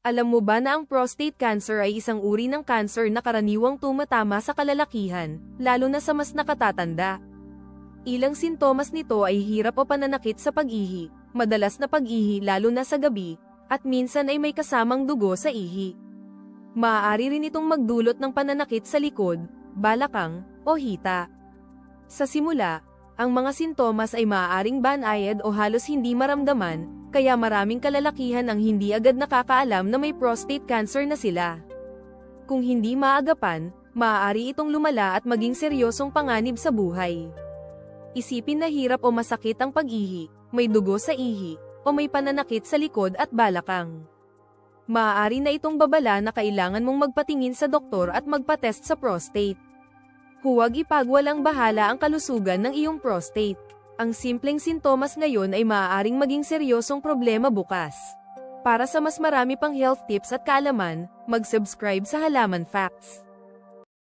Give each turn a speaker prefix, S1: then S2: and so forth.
S1: Alam mo ba na ang prostate cancer ay isang uri ng cancer na karaniwang tumatama sa kalalakihan, lalo na sa mas nakatatanda? Ilang sintomas nito ay hirap o pananakit sa pag-ihi, madalas na pag-ihi lalo na sa gabi, at minsan ay may kasamang dugo sa ihi. Maaari rin itong magdulot ng pananakit sa likod, balakang, o hita. Sa simula, ang mga sintomas ay maaaring banayad o halos hindi maramdaman, kaya maraming kalalakihan ang hindi agad nakakaalam na may prostate cancer na sila. Kung hindi maagapan, maaari itong lumala at maging seryosong panganib sa buhay. Isipin na hirap o masakit ang pag-ihi, may dugo sa ihi, o may pananakit sa likod at balakang. Maaari na itong babala na kailangan mong magpatingin sa doktor at magpa-test sa prostate. Huwag ipagwalang bahala ang kalusugan ng iyong prostate. Ang simpleng sintomas ngayon ay maaaring maging seryosong problema bukas. Para sa mas marami pang health tips at kaalaman, mag-subscribe sa Halaman Facts.